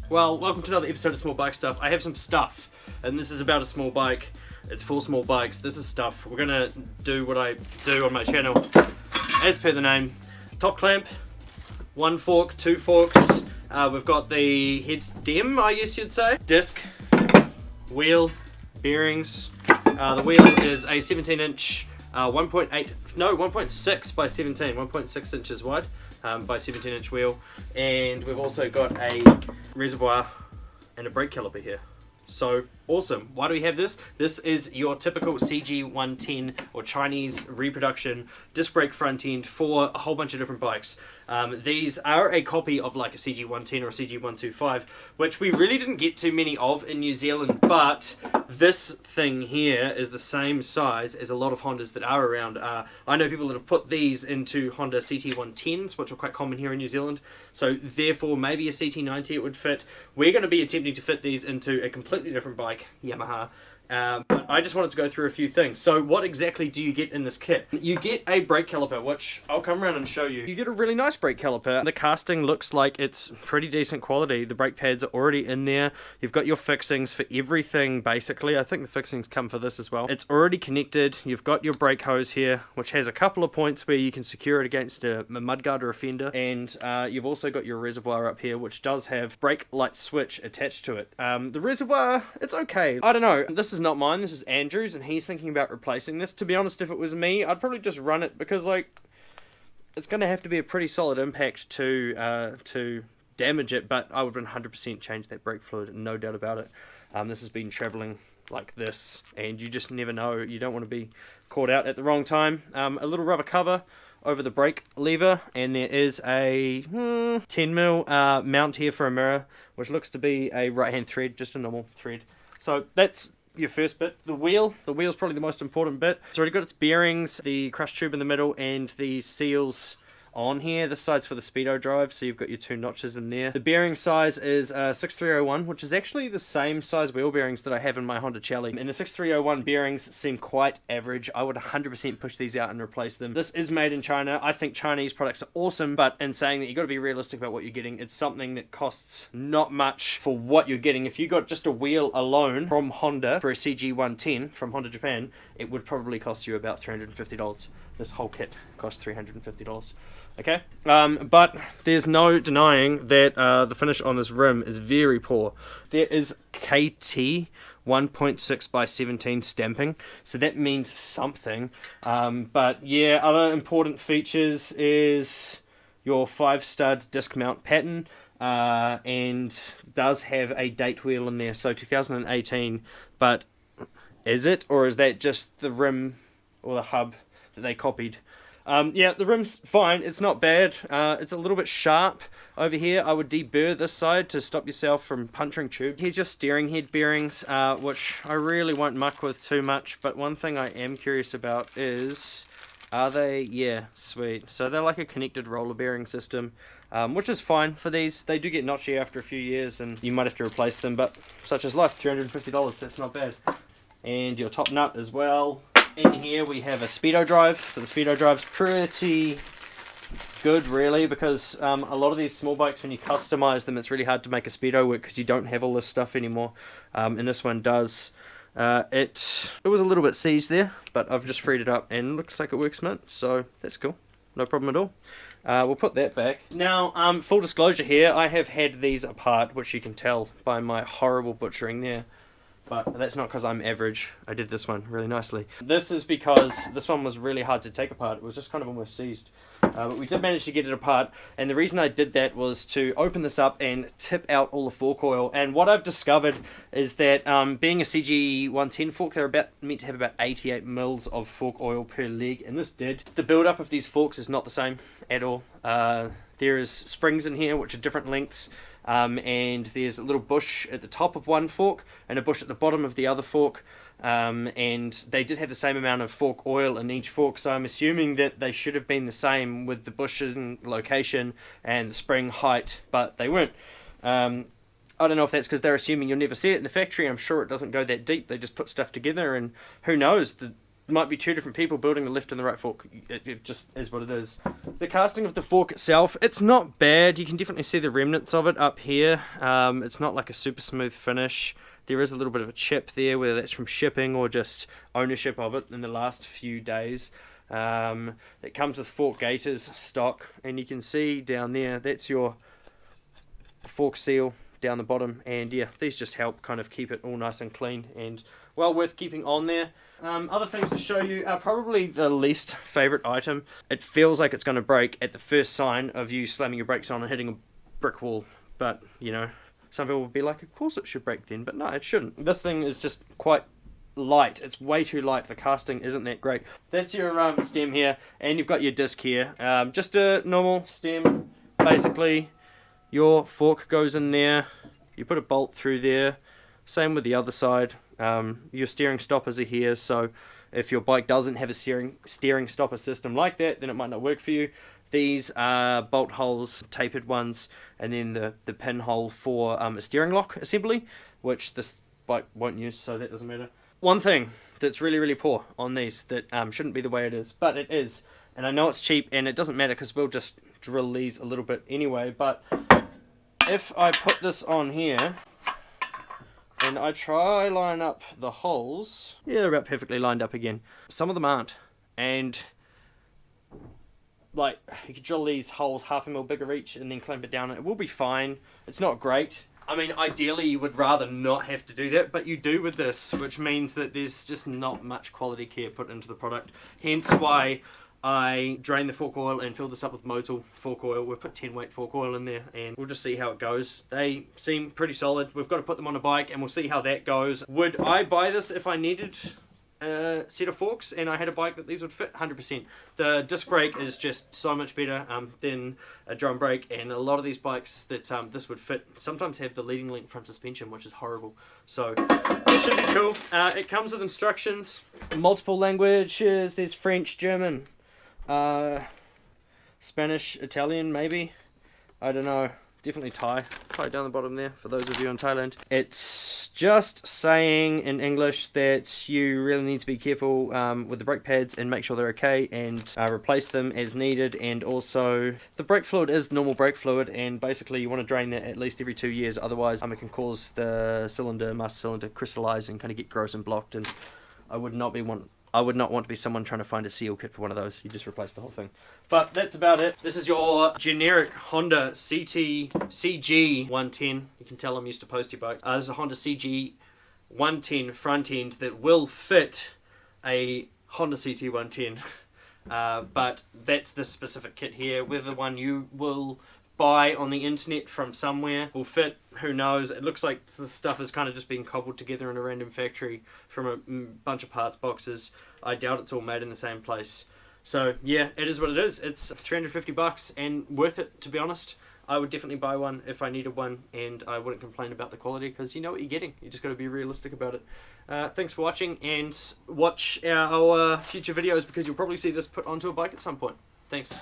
Well, welcome to another episode of Small Bike Stuff. I have some stuff, and this is about a small bike. It's for small bikes. This is stuff. We're gonna do what I do on my channel, as per the name. Top clamp, one fork, two forks. We've got the head stem, I guess you'd say. Disc, wheel, bearings. The wheel is a 17-inch, 1.6 by 17, 1.6 inches wide. By 17-inch wheel, and we've also got a reservoir and a brake caliper here. So awesome. Why do we have this? This is your typical CG110 or Chinese reproduction disc brake front end for a whole bunch of different bikes. These are a copy of like a CG110 or a CG125, which we really didn't get too many of in New Zealand, but this thing here is the same size as a lot of Hondas that are around. I know people that have put these into Honda CT110s, which are quite common here in New Zealand, so therefore maybe a CT90 it would fit. We're going to be attempting to fit these into a completely different bike, Yamaha. But I just wanted to go through a few things. So what exactly do you get in this kit? You get a brake caliper, which I'll come around and show you. You get a really nice brake caliper. The casting looks like it's pretty decent quality. The brake pads are already in there. You've got your fixings for everything, basically. I think the fixings come for this as well. It's already connected. You've got your brake hose here, which has a couple of points where you can secure it against a mudguard or a fender. And you've also got your reservoir up here, which does have brake light switch attached to it. The reservoir, it's okay. I don't know. This is not mine, this is Andrew's, and he's thinking about replacing this. To be honest, if it was me, I'd probably just run it, because like it's going to have to be a pretty solid impact to damage it, but I would 100% change that brake fluid, no doubt about it. This has been travelling like this, and you just never know. You don't want to be caught out at the wrong time. A little rubber cover over the brake lever, and there is a 10mm mount here for a mirror, which looks to be a right hand thread, just a normal thread. So that's your first bit. The wheel's probably the most important bit. It's already got its bearings, the crush tube in the middle, and the seals on here. This side's for the speedo drive, so you've got your two notches in there. The bearing size is 6301, which is actually the same size wheel bearings that I have in my Honda Chelly. And the 6301 bearings seem quite average. I would 100% push these out and replace them. This is made in China. I think Chinese products are awesome, but in saying that, you've got to be realistic about what you're getting. It's something that costs not much for what you're getting. If you got just a wheel alone from Honda for a CG110 from Honda Japan, it would probably cost you about $350. This whole kit costs $350. Okay, but there's no denying that the finish on this rim is very poor. There is KT 1.6 by 17 stamping, so that means something. But yeah, other important features is your 5-stud disc mount pattern, and does have a date wheel in there, so 2018. But is it, or is that just the rim or the hub that they copied? Yeah, the rim's fine. It's not bad. It's a little bit sharp over here. I would deburr this side to stop yourself from puncturing tube. Here's your steering head bearings, which I really won't muck with too much. But one thing I am curious about is, are they? Yeah, sweet. So they're like a connected roller bearing system, which is fine for these. They do get notchy after a few years, and you might have to replace them. But such is life. $350. That's not bad. And your top nut as well. In here we have a speedo drive, so the speedo drive's pretty good really, because a lot of these small bikes, when you customize them, it's really hard to make a speedo work because you don't have all this stuff anymore, and this one does. It was a little bit seized there, but I've just freed it up and looks like it works mint, so that's cool, no problem at all. We'll put that back. Now, full disclosure here, I have had these apart, which you can tell by my horrible butchering there. But that's not because I'm average. I did this one really nicely. This is because this one was really hard to take apart. It was just kind of almost seized. But we did manage to get it apart. And the reason I did that was to open this up and tip out all the fork oil. And what I've discovered is that being a CG110 fork, they're meant to have about 88 mils of fork oil per leg. And this did. The build-up of these forks is not the same at all. There is springs in here which are different lengths. And there's a little bush at the top of one fork and a bush at the bottom of the other fork, and they did have the same amount of fork oil in each fork, so I'm assuming that they should have been the same with the bush in location and the spring height, but they weren't. I don't know if that's because they're assuming you'll never see it in the factory. I'm sure it doesn't go that deep. They just put stuff together, and who knows, might be two different people building the left and the right fork. It just is what it is. The casting of the fork itself, it's not bad. You can definitely see the remnants of it up here. It's not like a super smooth finish. There is a little bit of a chip there, whether that's from shipping or just ownership of it in the last few days. It comes with fork gaiters stock, and you can see down there, that's your fork seal down the bottom, and yeah, these just help kind of keep it all nice and clean and well worth keeping on there. Other things to show you are probably the least favorite item. It feels like it's going to break at the first sign of you slamming your brakes on and hitting a brick wall, but you know, some people will be like, of course it should break then, but no, it shouldn't. This thing is just quite light. It's way too light. The casting isn't that great. That's your stem here, and you've got your disc here. Just a normal stem, basically. Your fork goes in there. You put a bolt through there. Same with the other side. Your steering stoppers are here, so if your bike doesn't have a steering stopper system like that, then it might not work for you. These are bolt holes, tapered ones, and then the pinhole for a steering lock assembly, which this bike won't use, so that doesn't matter. One thing that's really, really poor on these that shouldn't be the way it is, but it is, and I know it's cheap, and it doesn't matter because we'll just drill these a little bit anyway, but if I put this on here, and I try line up the holes, yeah, they're about perfectly lined up again. Some of them aren't, and like, you could drill these holes 1/2 mil bigger each and then clamp it down. It will be fine. It's not great. I mean, ideally you would rather not have to do that, but you do with this, which means that there's just not much quality care put into the product. Hence why I drain the fork oil and fill this up with Motul fork oil. We've put 10 weight fork oil in there, and we'll just see how it goes. They seem pretty solid. We've got to put them on a bike, and we'll see how that goes. Would I buy this if I needed a set of forks and I had a bike that these would fit? 100%. The disc brake is just so much better than a drum brake, and a lot of these bikes that this would fit sometimes have the leading link front suspension, which is horrible. So it should be cool. It comes with instructions, multiple languages. There's French, German, Spanish, Italian, maybe. I don't know. Definitely Thai down the bottom there for those of you in Thailand. It's just saying in English that you really need to be careful with the brake pads and make sure they're okay, and replace them as needed. And also the brake fluid is normal brake fluid, and basically you want to drain that at least every 2 years, otherwise it can cause the master cylinder crystallize and kind of get gross and blocked, and I would not want to be someone trying to find a seal kit for one of those. You just replace the whole thing. But that's about it. This is your generic Honda CG110. You can tell I'm used to postie bikes. This is a Honda CG110 front end that will fit a Honda CT110. But that's this specific kit here. Whether one you will buy on the internet from somewhere will fit, who knows. It looks like the stuff is kind of just being cobbled together in a random factory from a bunch of parts boxes. I doubt it's all made in the same place. So yeah, it is what it is. It's $350 and worth it, to be honest. I would definitely buy one if I needed one, and I wouldn't complain about the quality because you know what you're getting. You just got to be realistic about it. Thanks for watching, and watch our future videos because you'll probably see this put onto a bike at some point. Thanks.